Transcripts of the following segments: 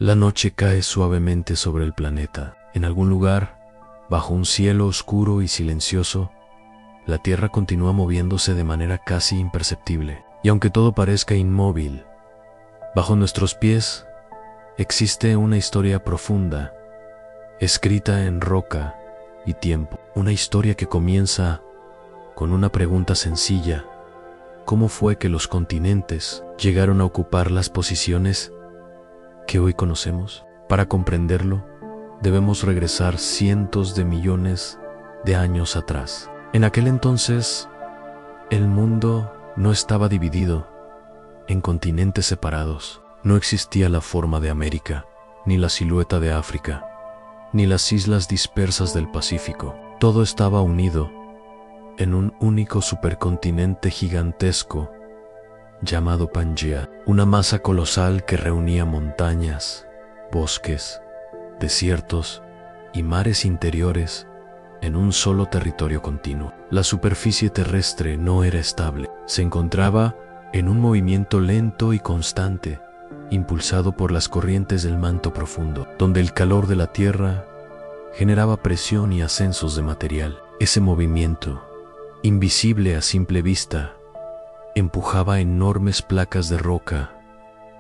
La noche cae suavemente sobre el planeta. En algún lugar, bajo un cielo oscuro y silencioso, la Tierra continúa moviéndose de manera casi imperceptible. Y aunque todo parezca inmóvil, bajo nuestros pies existe una historia profunda, escrita en roca y tiempo. Una historia que comienza con una pregunta sencilla: ¿cómo fue que los continentes llegaron a ocupar las posiciones que hoy conocemos? Para comprenderlo, debemos regresar cientos de millones de años atrás. En aquel entonces, el mundo no estaba dividido en continentes separados. No existía la forma de América, ni la silueta de África, ni las islas dispersas del Pacífico. Todo estaba unido en un único supercontinente gigantesco llamado Pangea, una masa colosal que reunía montañas, bosques, desiertos y mares interiores en un solo territorio continuo. La superficie terrestre no era estable, se encontraba en un movimiento lento y constante, impulsado por las corrientes del manto profundo, donde el calor de la Tierra generaba presión y ascensos de material. Ese movimiento, invisible a simple vista, empujaba enormes placas de roca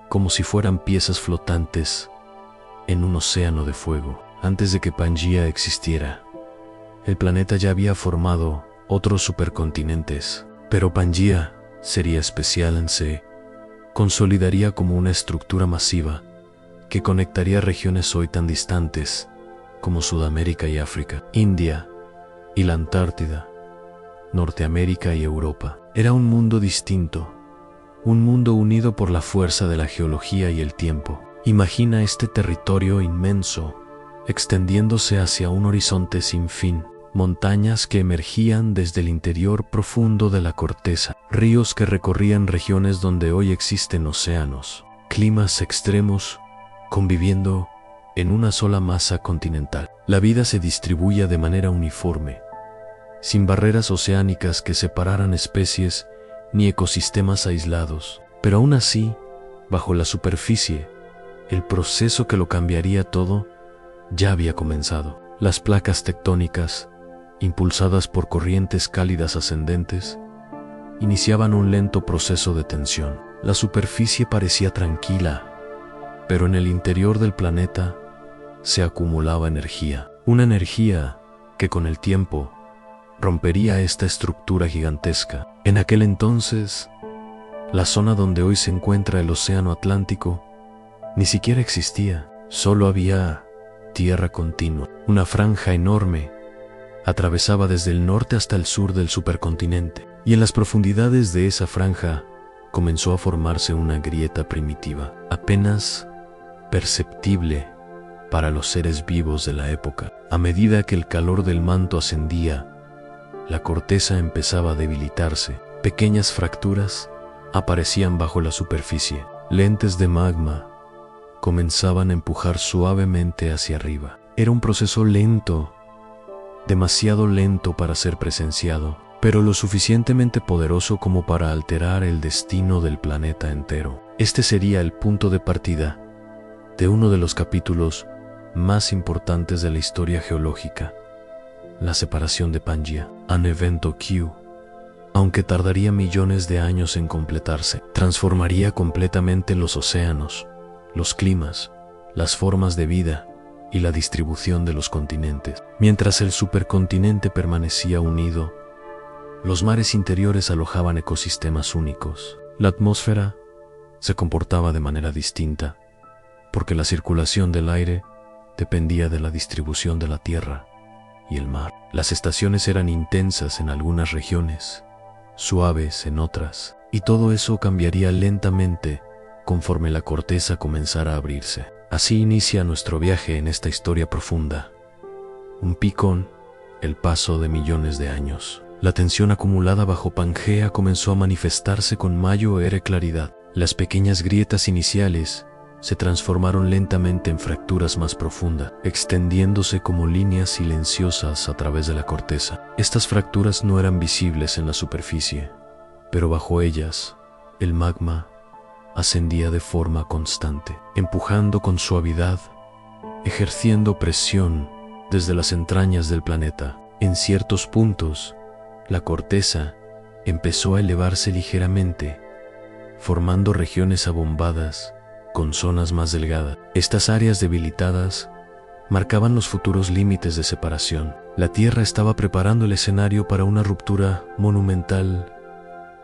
como si fueran piezas flotantes en un océano de fuego. Antes de que Pangea existiera, el planeta ya había formado otros supercontinentes, pero Pangea sería especial en se consolidaría como una estructura masiva que conectaría regiones hoy tan distantes como Sudamérica y África, India y la Antártida, Norteamérica y Europa. Era un mundo distinto, un mundo unido por la fuerza de la geología y el tiempo. Imagina este territorio inmenso extendiéndose hacia un horizonte sin fin, montañas que emergían desde el interior profundo de la corteza, ríos que recorrían regiones donde hoy existen océanos, climas extremos conviviendo en una sola masa continental. La vida se distribuía de manera uniforme, sin barreras oceánicas que separaran especies ni ecosistemas aislados. Pero aún así, bajo la superficie, el proceso que lo cambiaría todo ya había comenzado. Las placas tectónicas, impulsadas por corrientes cálidas ascendentes, iniciaban un lento proceso de tensión. La superficie parecía tranquila, pero en el interior del planeta se acumulaba energía. Una energía que con el tiempo rompería esta estructura gigantesca. En aquel entonces, la zona donde hoy se encuentra el Océano Atlántico ni siquiera existía. Solo había tierra continua. Una franja enorme atravesaba desde el norte hasta el sur del supercontinente, y en las profundidades de esa franja comenzó a formarse una grieta primitiva, apenas perceptible para los seres vivos de la época. A medida que el calor del manto ascendía, la corteza empezaba a debilitarse. Pequeñas fracturas aparecían bajo la superficie. Lentes de magma comenzaban a empujar suavemente hacia arriba. Era un proceso lento, demasiado lento para ser presenciado, pero lo suficientemente poderoso como para alterar el destino del planeta entero. Este sería el punto de partida de uno de los capítulos más importantes de la historia geológica: la separación de Pangea, un evento que, aunque tardaría millones de años en completarse, transformaría completamente los océanos, los climas, las formas de vida y la distribución de los continentes. Mientras el supercontinente permanecía unido, los mares interiores alojaban ecosistemas únicos. La atmósfera se comportaba de manera distinta, porque la circulación del aire dependía de la distribución de la tierra y el mar. Las estaciones eran intensas en algunas regiones, suaves en otras, y todo eso cambiaría lentamente conforme la corteza comenzara a abrirse. Así inicia nuestro viaje en esta historia profunda. Un picón, el paso de millones de años. La tensión acumulada bajo Pangea comenzó a manifestarse con mayor claridad. Las pequeñas grietas iniciales se transformaron lentamente en fracturas más profundas, extendiéndose como líneas silenciosas a través de la corteza. Estas fracturas no eran visibles en la superficie, pero bajo ellas, el magma ascendía de forma constante, empujando con suavidad, ejerciendo presión desde las entrañas del planeta. En ciertos puntos, la corteza empezó a elevarse ligeramente, formando regiones abombadas con zonas más delgadas. Estas áreas debilitadas marcaban los futuros límites de separación. La Tierra estaba preparando el escenario para una ruptura monumental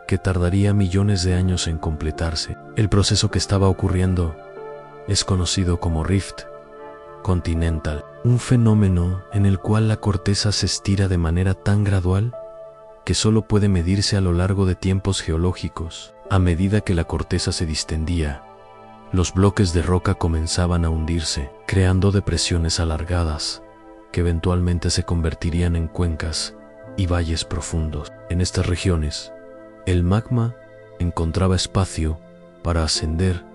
que tardaría millones de años en completarse. El proceso que estaba ocurriendo es conocido como Rift Continental, un fenómeno en el cual la corteza se estira de manera tan gradual que solo puede medirse a lo largo de tiempos geológicos. A medida que la corteza se distendía, los bloques de roca comenzaban a hundirse, creando depresiones alargadas que eventualmente se convertirían en cuencas y valles profundos. En estas regiones, el magma encontraba espacio para ascender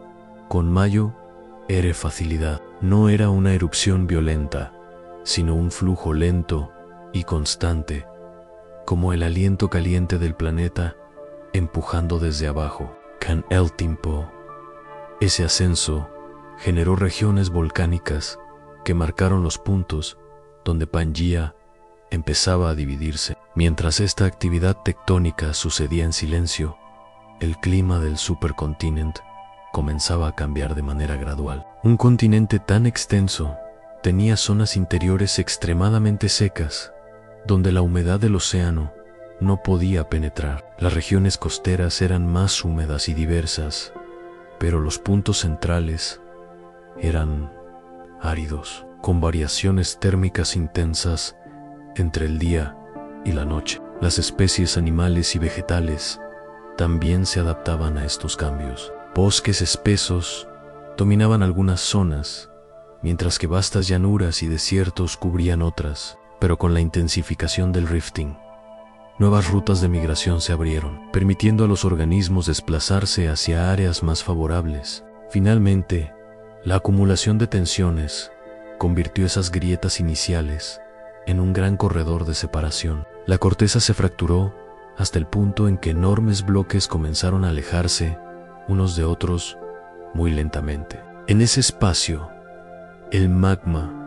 con mayor facilidad. No era una erupción violenta, sino un flujo lento y constante, como el aliento caliente del planeta empujando desde abajo. Con el tiempo, ese ascenso generó regiones volcánicas que marcaron los puntos donde Pangea empezaba a dividirse. Mientras esta actividad tectónica sucedía en silencio, el clima del supercontinente comenzaba a cambiar de manera gradual. Un continente tan extenso tenía zonas interiores extremadamente secas, donde la humedad del océano no podía penetrar. Las regiones costeras eran más húmedas y diversas, pero los puntos centrales eran áridos, con variaciones térmicas intensas entre el día y la noche. Las especies animales y vegetales también se adaptaban a estos cambios. Bosques espesos dominaban algunas zonas, mientras que vastas llanuras y desiertos cubrían otras. Pero con la intensificación del rifting, nuevas rutas de migración se abrieron, permitiendo a los organismos desplazarse hacia áreas más favorables. Finalmente, la acumulación de tensiones convirtió esas grietas iniciales en un gran corredor de separación. La corteza se fracturó hasta el punto en que enormes bloques comenzaron a alejarse unos de otros muy lentamente. En ese espacio, el magma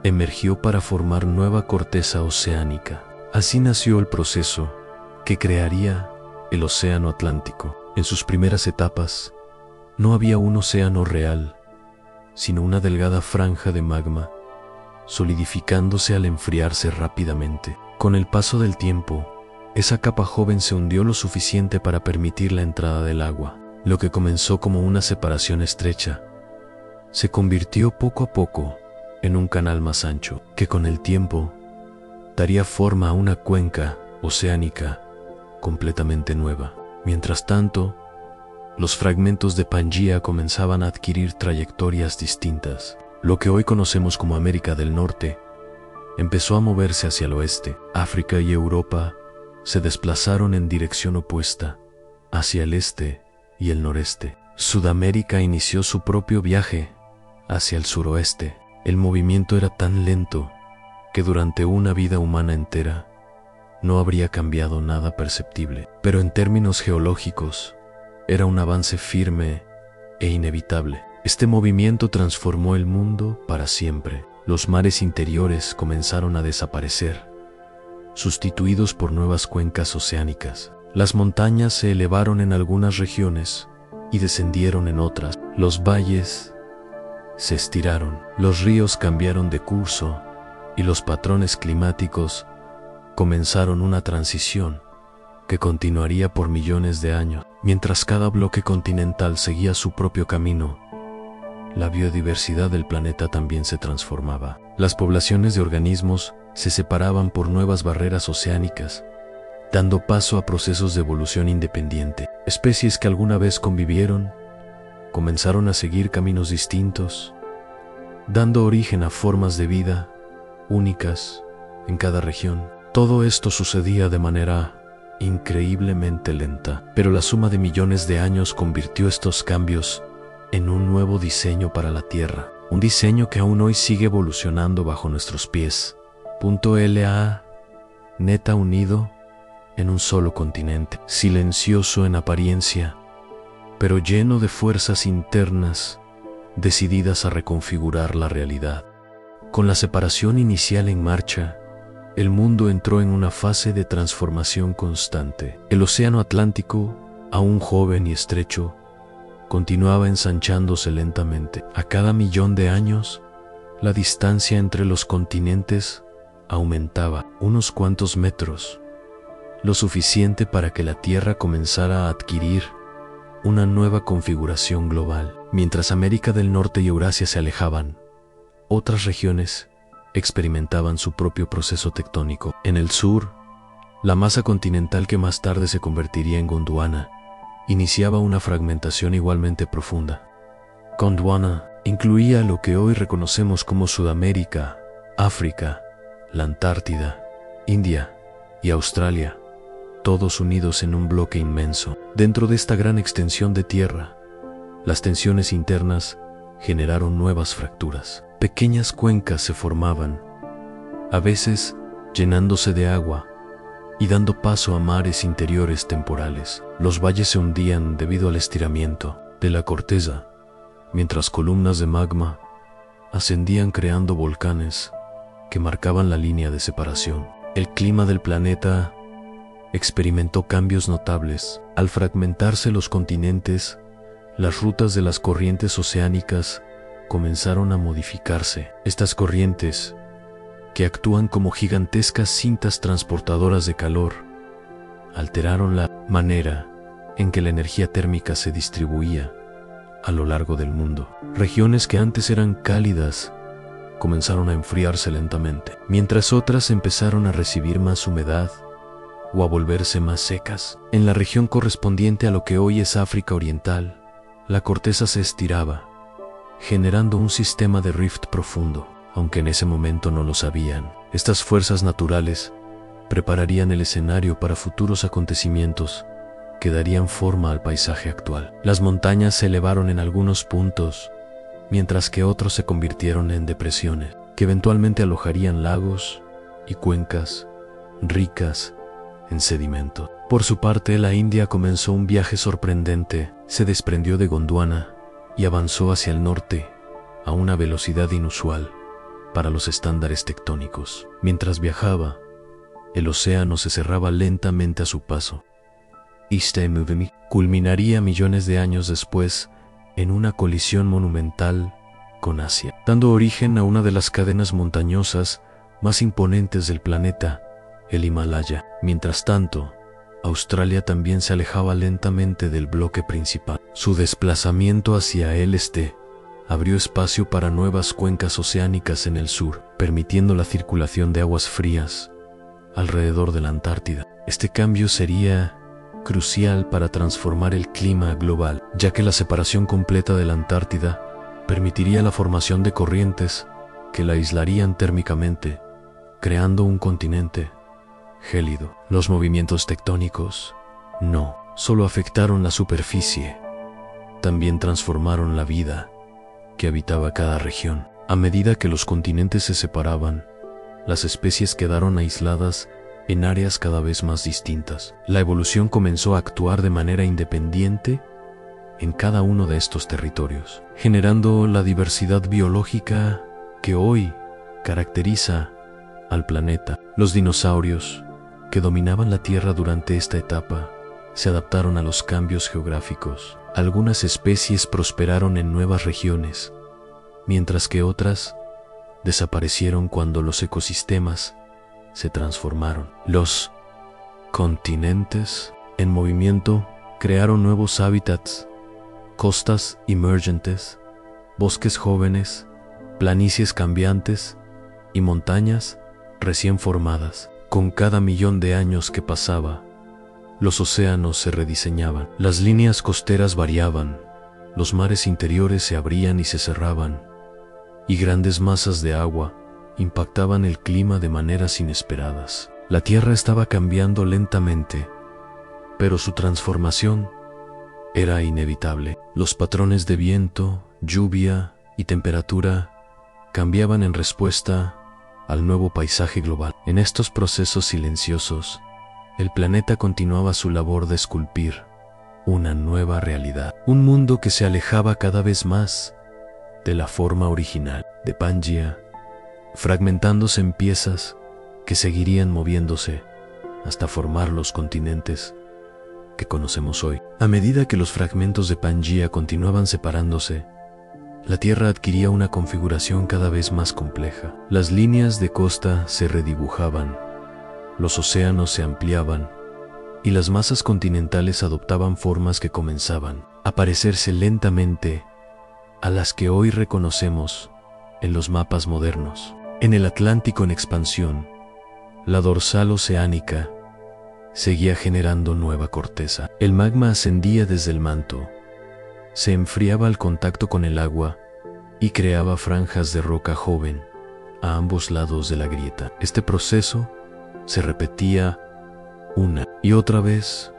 emergió para formar nueva corteza oceánica. Así nació el proceso que crearía el Océano Atlántico. En sus primeras etapas, no había un océano real, sino una delgada franja de magma, solidificándose al enfriarse rápidamente. Con el paso del tiempo, esa capa joven se hundió lo suficiente para permitir la entrada del agua. Lo que comenzó como una separación estrecha, se convirtió poco a poco en un canal más ancho, que con el tiempo daría forma a una cuenca oceánica completamente nueva. Mientras tanto, los fragmentos de Pangea comenzaban a adquirir trayectorias distintas. Lo que hoy conocemos como América del Norte empezó a moverse hacia el oeste. África y Europa se desplazaron en dirección opuesta, hacia el este y el noreste. Sudamérica inició su propio viaje hacia el suroeste. El movimiento era tan lento que durante una vida humana entera no habría cambiado nada perceptible, pero en términos geológicos era un avance firme e inevitable. Este movimiento transformó el mundo para siempre. Los mares interiores comenzaron a desaparecer, sustituidos por nuevas cuencas oceánicas. Las montañas se elevaron en algunas regiones y descendieron en otras. Los valles se estiraron, los ríos cambiaron de curso y los patrones climáticos comenzaron una transición que continuaría por millones de años. Mientras cada bloque continental seguía su propio camino, la biodiversidad del planeta también se transformaba. Las poblaciones de organismos se separaban por nuevas barreras oceánicas, dando paso a procesos de evolución independiente. Especies que alguna vez convivieron comenzaron a seguir caminos distintos, dando origen a formas de vida únicas en cada región. Todo esto sucedía de manera increíblemente lenta, pero la suma de millones de años convirtió estos cambios en un nuevo diseño para la Tierra, un diseño que aún hoy sigue evolucionando bajo nuestros pies. La neta unido en un solo continente, silencioso en apariencia, pero lleno de fuerzas internas decididas a reconfigurar la realidad. Con la separación inicial en marcha, el mundo entró en una fase de transformación constante. El océano Atlántico, aún joven y estrecho, continuaba ensanchándose lentamente. A cada millón de años, la distancia entre los continentes aumentaba unos cuantos metros, lo suficiente para que la Tierra comenzara a adquirir una nueva configuración global. Mientras América del Norte y Eurasia se alejaban, otras regiones experimentaban su propio proceso tectónico. En el sur, la masa continental que más tarde se convertiría en Gondwana iniciaba una fragmentación igualmente profunda. Gondwana incluía lo que hoy reconocemos como Sudamérica, África, la Antártida, India y Australia, todos unidos en un bloque inmenso. Dentro de esta gran extensión de tierra, las tensiones internas generaron nuevas fracturas. Pequeñas cuencas se formaban, a veces llenándose de agua y dando paso a mares interiores temporales. Los valles se hundían debido al estiramiento de la corteza, mientras columnas de magma ascendían creando volcanes que marcaban la línea de separación. El clima del planeta experimentó cambios notables. Al fragmentarse los continentes, las rutas de las corrientes oceánicas comenzaron a modificarse. Estas corrientes, que actúan como gigantescas cintas transportadoras de calor, alteraron la manera en que la energía térmica se distribuía a lo largo del mundo. Regiones que antes eran cálidas comenzaron a enfriarse lentamente, mientras otras empezaron a recibir más humedad o a volverse más secas. En la región correspondiente a lo que hoy es África Oriental, la corteza se estiraba, generando un sistema de rift profundo. Aunque en ese momento no lo sabían, estas fuerzas naturales prepararían el escenario para futuros acontecimientos que darían forma al paisaje actual. Las montañas se elevaron en algunos puntos, mientras que otros se convirtieron en depresiones, que eventualmente alojarían lagos y cuencas ricas en sedimento. Por su parte, la India comenzó un viaje sorprendente. Se desprendió de Gondwana y avanzó hacia el norte a una velocidad inusual para los estándares tectónicos. Mientras viajaba, el océano se cerraba lentamente a su paso. Este movimiento culminaría millones de años después en una colisión monumental con Asia, dando origen a una de las cadenas montañosas más imponentes del planeta, el Himalaya. Mientras tanto, Australia también se alejaba lentamente del bloque principal. Su desplazamiento hacia el este abrió espacio para nuevas cuencas oceánicas en el sur, permitiendo la circulación de aguas frías alrededor de la Antártida. Este cambio sería crucial para transformar el clima global, ya que la separación completa de la Antártida permitiría la formación de corrientes que la aislarían térmicamente, creando un continente gélido. Los movimientos tectónicos no solo afectaron la superficie, también transformaron la vida que habitaba cada región. A medida que los continentes se separaban, las especies quedaron aisladas en áreas cada vez más distintas. La evolución comenzó a actuar de manera independiente en cada uno de estos territorios, generando la diversidad biológica que hoy caracteriza al planeta. Los dinosaurios, que dominaban la Tierra durante esta etapa, se adaptaron a los cambios geográficos. Algunas especies prosperaron en nuevas regiones, mientras que otras desaparecieron cuando los ecosistemas se transformaron. Los continentes en movimiento crearon nuevos hábitats, costas emergentes, bosques jóvenes, planicies cambiantes y montañas recién formadas. Con cada millón de años que pasaba, los océanos se rediseñaban, las líneas costeras variaban, los mares interiores se abrían y se cerraban, y grandes masas de agua impactaban el clima de maneras inesperadas. La Tierra estaba cambiando lentamente, pero su transformación era inevitable. Los patrones de viento, lluvia y temperatura cambiaban en respuesta al nuevo paisaje global. En estos procesos silenciosos, el planeta continuaba su labor de esculpir una nueva realidad, un mundo que se alejaba cada vez más de la forma original de Pangea, fragmentándose en piezas que seguirían moviéndose hasta formar los continentes que conocemos hoy. A medida que los fragmentos de Pangea continuaban separándose, la Tierra adquiría una configuración cada vez más compleja. Las líneas de costa se redibujaban, los océanos se ampliaban y las masas continentales adoptaban formas que comenzaban a parecerse lentamente a las que hoy reconocemos en los mapas modernos. En el Atlántico en expansión, la dorsal oceánica seguía generando nueva corteza. El magma ascendía desde el manto, se enfriaba al contacto con el agua y creaba franjas de roca joven a ambos lados de la grieta. Este proceso se repetía una y otra vez,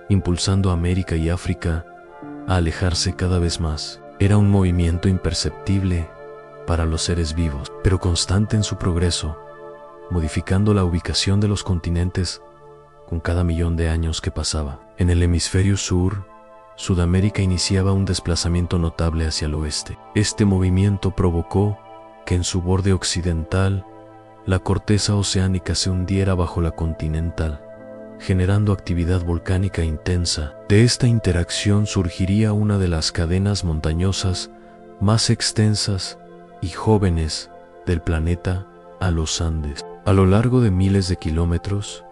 impulsando a América y África a alejarse cada vez más. Era un movimiento imperceptible para los seres vivos, pero constante en su progreso, modificando la ubicación de los continentes con cada millón de años que pasaba. En el hemisferio sur, Sudamérica iniciaba un desplazamiento notable hacia el oeste. Este movimiento provocó que en su borde occidental la corteza oceánica se hundiera bajo la continental, generando actividad volcánica intensa. De esta interacción surgiría una de las cadenas montañosas más extensas y jóvenes del planeta, a los Andes. A lo largo de miles de kilómetros,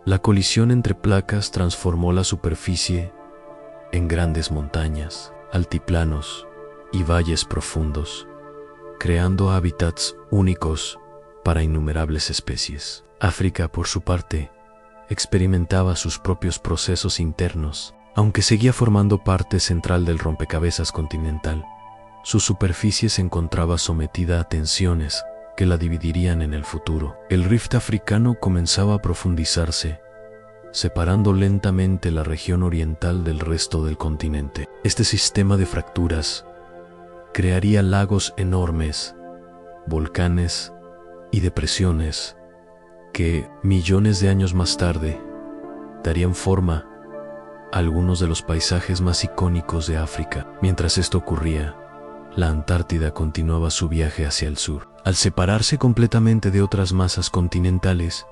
la colisión entre placas transformó la superficie en grandes montañas, altiplanos y valles profundos, creando hábitats únicos para innumerables especies. África, por su parte, experimentaba sus propios procesos internos. Aunque seguía formando parte central del rompecabezas continental, su superficie se encontraba sometida a tensiones que la dividirían en el futuro. El rift africano comenzaba a profundizarse, separando lentamente la región oriental del resto del continente. Este sistema de fracturas crearía lagos enormes, volcanes y depresiones que, millones de años más tarde, darían forma a algunos de los paisajes más icónicos de África. Mientras esto ocurría, la Antártida continuaba su viaje hacia el sur. Al separarse completamente de otras masas continentales,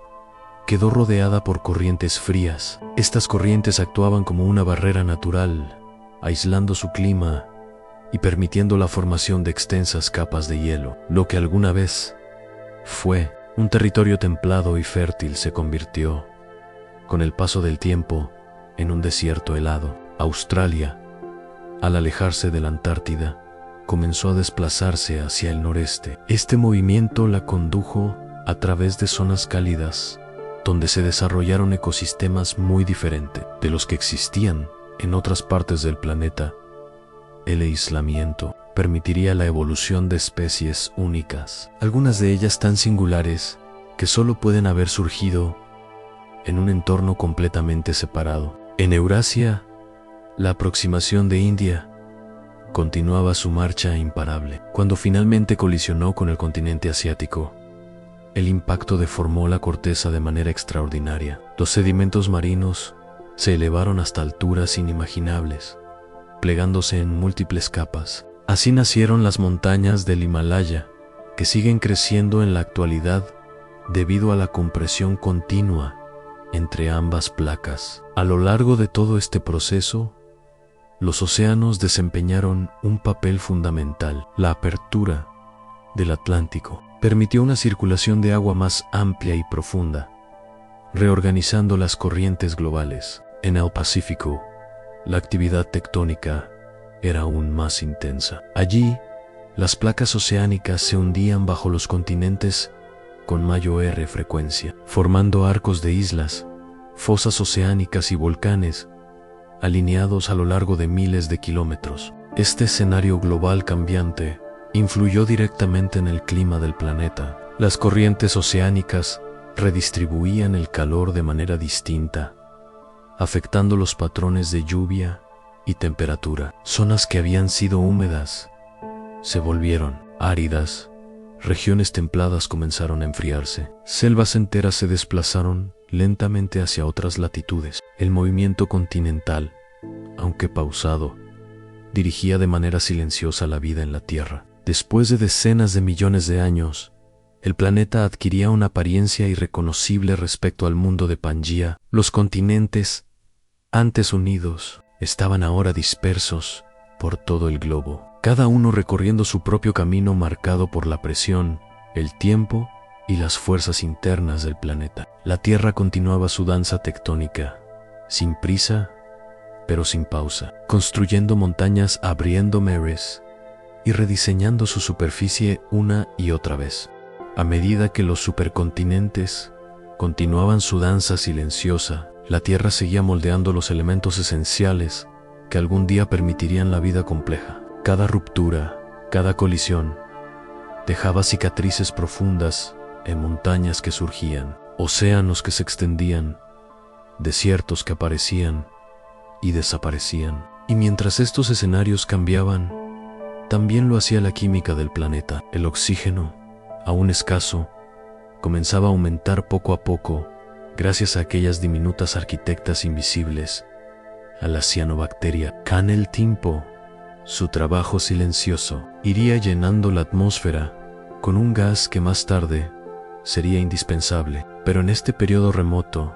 quedó rodeada por corrientes frías. Estas corrientes actuaban como una barrera natural, aislando su clima y permitiendo la formación de extensas capas de hielo. Lo que alguna vez fue un territorio templado y fértil se convirtió, con el paso del tiempo, en un desierto helado. Australia, al alejarse de la Antártida, comenzó a desplazarse hacia el noreste. Este movimiento la condujo a través de zonas cálidas, donde se desarrollaron ecosistemas muy diferentes de los que existían en otras partes del planeta. El aislamiento permitiría la evolución de especies únicas, algunas de ellas tan singulares que solo pueden haber surgido en un entorno completamente separado. En Eurasia, la aproximación de India continuaba su marcha imparable. Cuando finalmente colisionó con el continente asiático, el impacto deformó la corteza de manera extraordinaria. Los sedimentos marinos se elevaron hasta alturas inimaginables, plegándose en múltiples capas. Así nacieron las montañas del Himalaya, que siguen creciendo en la actualidad debido a la compresión continua entre ambas placas. A lo largo de todo este proceso, los océanos desempeñaron un papel fundamental. La apertura del Atlántico permitió una circulación de agua más amplia y profunda, reorganizando las corrientes globales. En el Pacífico, la actividad tectónica era aún más intensa. Allí, las placas oceánicas se hundían bajo los continentes con mayor frecuencia, formando arcos de islas, fosas oceánicas y volcanes, alineados a lo largo de miles de kilómetros. Este escenario global cambiante influyó directamente en el clima del planeta. Las corrientes oceánicas redistribuían el calor de manera distinta, afectando los patrones de lluvia y temperatura. Zonas que habían sido húmedas se volvieron áridas, regiones templadas comenzaron a enfriarse, selvas enteras se desplazaron lentamente hacia otras latitudes. El movimiento continental aunque pausado, dirigía de manera silenciosa la vida en la Tierra. Después de decenas de millones de años, el planeta adquiría una apariencia irreconocible respecto al mundo de Pangea. Los continentes, antes unidos, estaban ahora dispersos por todo el globo, cada uno recorriendo su propio camino marcado por la presión, el tiempo y las fuerzas internas del planeta. La Tierra continuaba su danza tectónica, sin prisa, pero sin pausa, construyendo montañas, abriendo mares y rediseñando su superficie una y otra vez. A medida que los supercontinentes continuaban su danza silenciosa, la Tierra seguía moldeando los elementos esenciales que algún día permitirían la vida compleja. Cada ruptura, cada colisión, dejaba cicatrices profundas en montañas que surgían, océanos que se extendían, desiertos que aparecían y desaparecían. Y mientras estos escenarios cambiaban, también lo hacía la química del planeta. El oxígeno, aún escaso, comenzaba a aumentar poco a poco gracias a aquellas diminutas arquitectas invisibles, a la cianobacteria. Con el tiempo, su trabajo silencioso iría llenando la atmósfera con un gas que más tarde sería indispensable. Pero en este periodo remoto,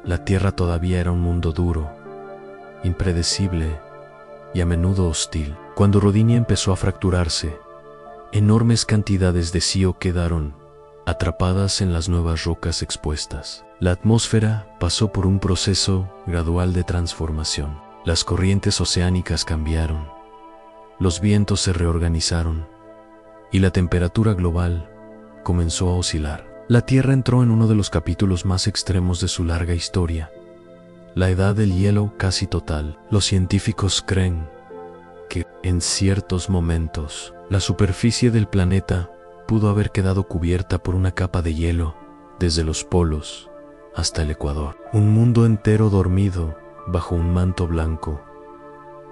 la Tierra todavía era un mundo duro, impredecible y a menudo hostil. Cuando Rodinia empezó a fracturarse, enormes cantidades de CO quedaron atrapadas en las nuevas rocas expuestas. La atmósfera pasó por un proceso gradual de transformación. Las corrientes oceánicas cambiaron, los vientos se reorganizaron y la temperatura global comenzó a oscilar. La Tierra entró en uno de los capítulos más extremos de su larga historia, la edad del hielo casi total. Los científicos creen que, en ciertos momentos, la superficie del planeta pudo haber quedado cubierta por una capa de hielo desde los polos hasta el ecuador. Un mundo entero dormido bajo un manto blanco,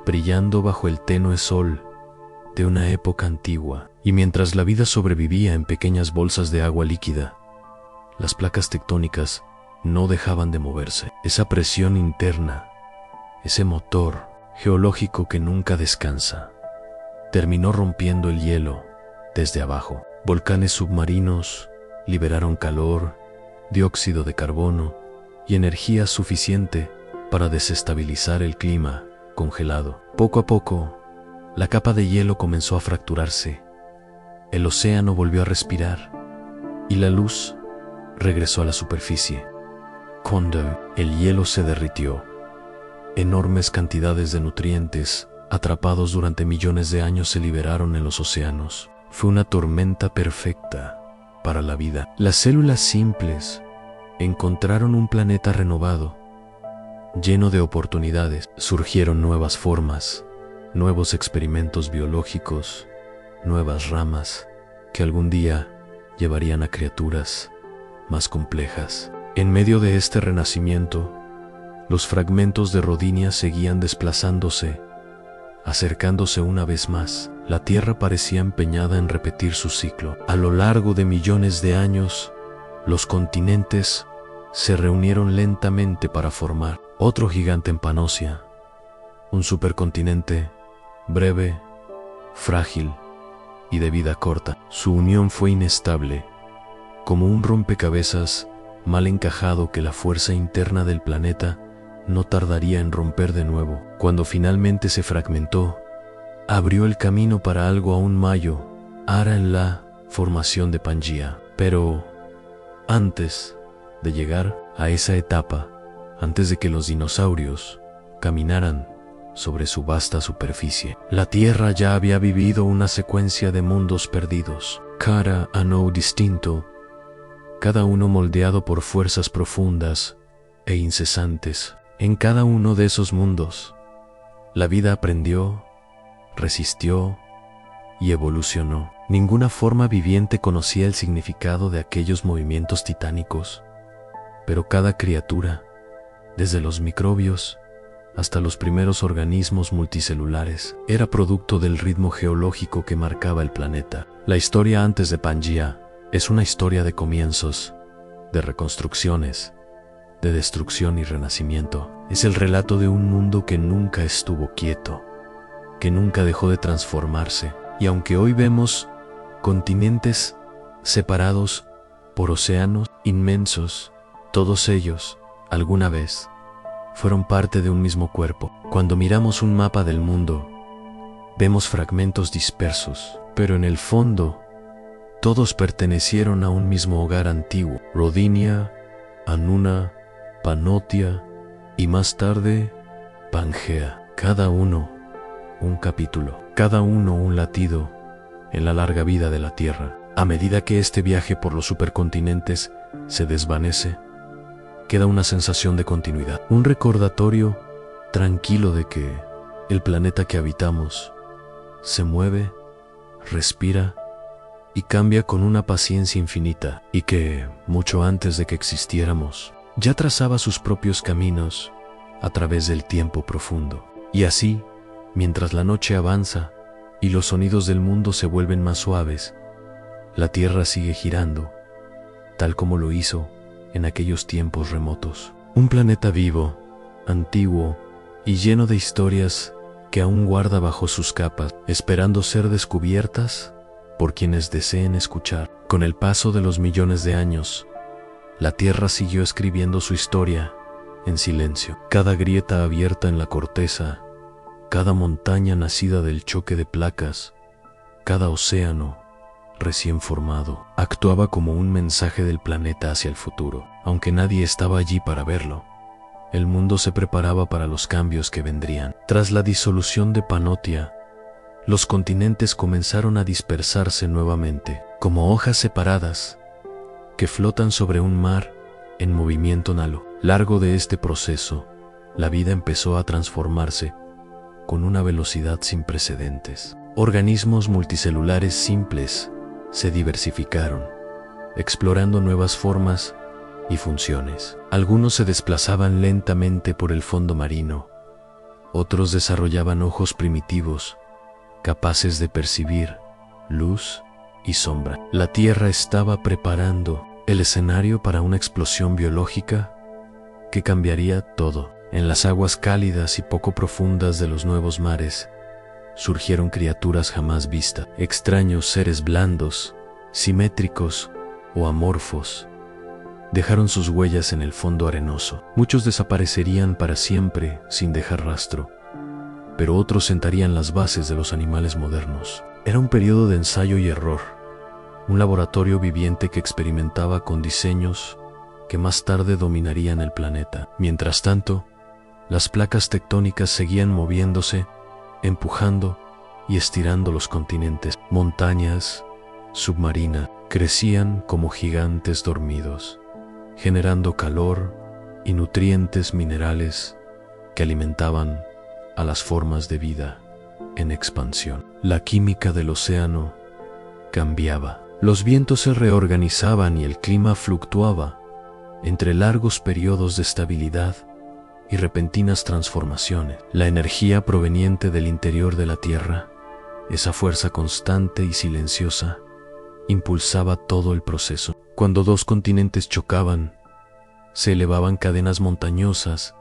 brillando bajo el tenue sol de una época antigua. Y mientras la vida sobrevivía en pequeñas bolsas de agua líquida, las placas tectónicas no dejaban de moverse. Esa presión interna, ese motor geológico que nunca descansa, terminó rompiendo el hielo desde abajo. Volcanes submarinos liberaron calor, dióxido de carbono y energía suficiente para desestabilizar el clima congelado. Poco a poco, la capa de hielo comenzó a fracturarse, el océano volvió a respirar y la luz regresó a la superficie. Cuando el hielo se derritió, enormes cantidades de nutrientes atrapados durante millones de años se liberaron en los océanos. Fue una tormenta perfecta para la vida. Las células simples encontraron un planeta renovado, lleno de oportunidades. Surgieron nuevas formas, nuevos experimentos biológicos, nuevas ramas que algún día llevarían a criaturas más complejas. En medio de este renacimiento, los fragmentos de Rodinia seguían desplazándose, acercándose una vez más. La Tierra parecía empeñada en repetir su ciclo. A lo largo de millones de años, los continentes se reunieron lentamente para formar otro gigante en Panosia, un supercontinente breve, frágil y de vida corta. Su unión fue inestable, como un rompecabezas mal encajado que la fuerza interna del planeta no tardaría en romper de nuevo. Cuando finalmente se fragmentó, abrió el camino para algo aún mayor, en la formación de Pangea. Pero antes de llegar a esa etapa, antes de que los dinosaurios caminaran sobre su vasta superficie, la Tierra ya había vivido una secuencia de mundos perdidos, cada uno distinto, cada uno moldeado por fuerzas profundas e incesantes. En cada uno de esos mundos, la vida aprendió, resistió y evolucionó. Ninguna forma viviente conocía el significado de aquellos movimientos titánicos, pero cada criatura, desde los microbios hasta los primeros organismos multicelulares, era producto del ritmo geológico que marcaba el planeta. La historia antes de Pangea es una historia de comienzos, de reconstrucciones de destrucción y renacimiento. Es el relato de un mundo que nunca estuvo quieto, que nunca dejó de transformarse. Y aunque hoy vemos continentes separados por océanos inmensos, todos ellos, alguna vez, fueron parte de un mismo cuerpo. Cuando miramos un mapa del mundo, vemos fragmentos dispersos, pero en el fondo, todos pertenecieron a un mismo hogar antiguo: Rodinia, Anuna, Panotia y más tarde, Pangea. Cada uno un capítulo, cada uno un latido en la larga vida de la Tierra. A medida que este viaje por los supercontinentes se desvanece, queda una sensación de continuidad, un recordatorio tranquilo de que el planeta que habitamos se mueve, respira y cambia con una paciencia infinita, y que, mucho antes de que existiéramos, ya trazaba sus propios caminos a través del tiempo profundo. Y así, mientras la noche avanza y los sonidos del mundo se vuelven más suaves, la Tierra sigue girando, tal como lo hizo en aquellos tiempos remotos. Un planeta vivo, antiguo y lleno de historias que aún guarda bajo sus capas, esperando ser descubiertas por quienes deseen escuchar. Con el paso de los millones de años, la Tierra siguió escribiendo su historia en silencio. Cada grieta abierta en la corteza, cada montaña nacida del choque de placas, cada océano recién formado, actuaba como un mensaje del planeta hacia el futuro. Aunque nadie estaba allí para verlo, el mundo se preparaba para los cambios que vendrían. Tras la disolución de Panotia, los continentes comenzaron a dispersarse nuevamente, como hojas separadas que flotan sobre un mar en movimiento nalo. Largo de este proceso, la vida empezó a transformarse con una velocidad sin precedentes. Organismos multicelulares simples se diversificaron, explorando nuevas formas y funciones. Algunos se desplazaban lentamente por el fondo marino, otros desarrollaban ojos primitivos, capaces de percibir luz y sombra. La Tierra estaba preparando el escenario para una explosión biológica que cambiaría todo. En las aguas cálidas y poco profundas de los nuevos mares, surgieron criaturas jamás vistas, extraños seres blandos, simétricos o amorfos. Dejaron sus huellas en el fondo arenoso. Muchos desaparecerían para siempre sin dejar rastro, pero otros sentarían las bases de los animales modernos. Era un periodo de ensayo y error, un laboratorio viviente que experimentaba con diseños que más tarde dominarían el planeta. Mientras tanto, las placas tectónicas seguían moviéndose, empujando y estirando los continentes. Montañas submarinas crecían como gigantes dormidos, generando calor y nutrientes minerales que alimentaban a las formas de vida en expansión. La química del océano cambiaba. Los vientos se reorganizaban y el clima fluctuaba entre largos periodos de estabilidad y repentinas transformaciones. La energía proveniente del interior de la Tierra, esa fuerza constante y silenciosa, impulsaba todo el proceso. Cuando dos continentes chocaban, se elevaban cadenas montañosas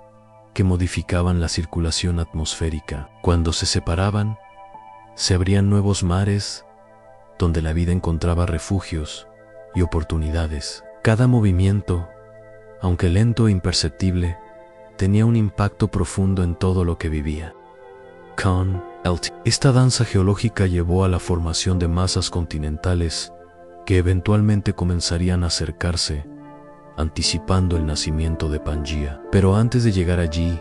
que modificaban la circulación atmosférica. Cuando se separaban, se abrían nuevos mares donde la vida encontraba refugios y oportunidades. Cada movimiento, aunque lento e imperceptible, tenía un impacto profundo en todo lo que vivía. Esta danza geológica llevó a la formación de masas continentales que eventualmente comenzarían a acercarse, anticipando el nacimiento de Pangea. Pero antes de llegar allí,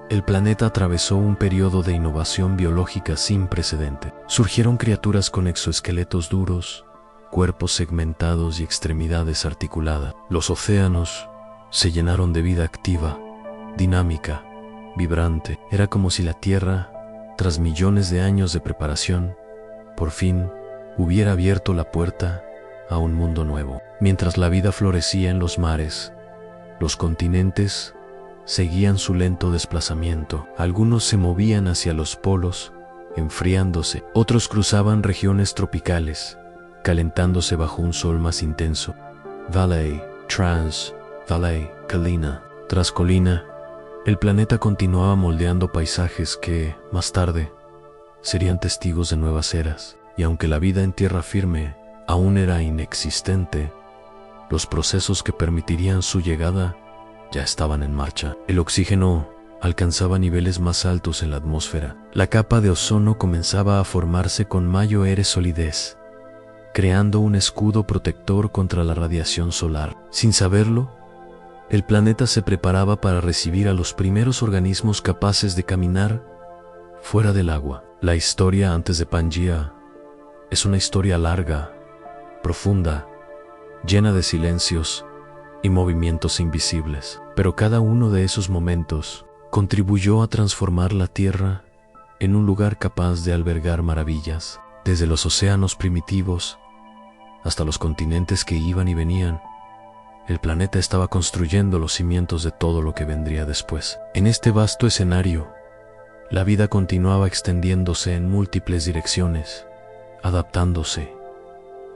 el planeta atravesó un periodo de innovación biológica sin precedente. Surgieron criaturas con exoesqueletos duros, cuerpos segmentados y extremidades articuladas. Los océanos se llenaron de vida activa, dinámica, vibrante. Era como si la Tierra, tras millones de años de preparación, por fin hubiera abierto la puerta a un mundo nuevo. Mientras la vida florecía en los mares, los continentes seguían su lento desplazamiento. Algunos se movían hacia los polos, enfriándose. Otros cruzaban regiones tropicales, calentándose bajo un sol más intenso. Valley, Trans Valley, colina. Tras colina, el planeta continuaba moldeando paisajes que, más tarde, serían testigos de nuevas eras. Y aunque la vida en tierra firme aún era inexistente, los procesos que permitirían su llegada ya estaban en marcha. El oxígeno alcanzaba niveles más altos en la atmósfera. La capa de ozono comenzaba a formarse con mayor solidez, creando un escudo protector contra la radiación solar. Sin saberlo, el planeta se preparaba para recibir a los primeros organismos capaces de caminar fuera del agua. La historia antes de Pangea es una historia larga, profunda, llena de silencios y movimientos invisibles. Pero cada uno de esos momentos contribuyó a transformar la Tierra en un lugar capaz de albergar maravillas. Desde los océanos primitivos hasta los continentes que iban y venían, el planeta estaba construyendo los cimientos de todo lo que vendría después. En este vasto escenario, la vida continuaba extendiéndose en múltiples direcciones, adaptándose,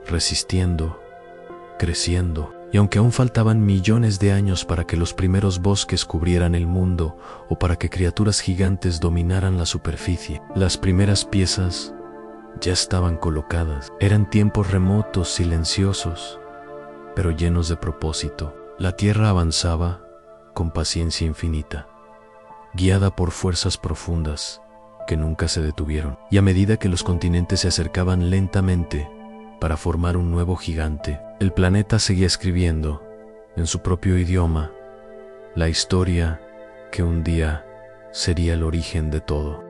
resistiendo, creciendo. Y aunque aún faltaban millones de años para que los primeros bosques cubrieran el mundo o para que criaturas gigantes dominaran la superficie, las primeras piezas ya estaban colocadas. Eran tiempos remotos, silenciosos, pero llenos de propósito. La Tierra avanzaba con paciencia infinita, guiada por fuerzas profundas que nunca se detuvieron. Y a medida que los continentes se acercaban lentamente para formar un nuevo gigante, el planeta seguía escribiendo, en su propio idioma, la historia que un día sería el origen de todo.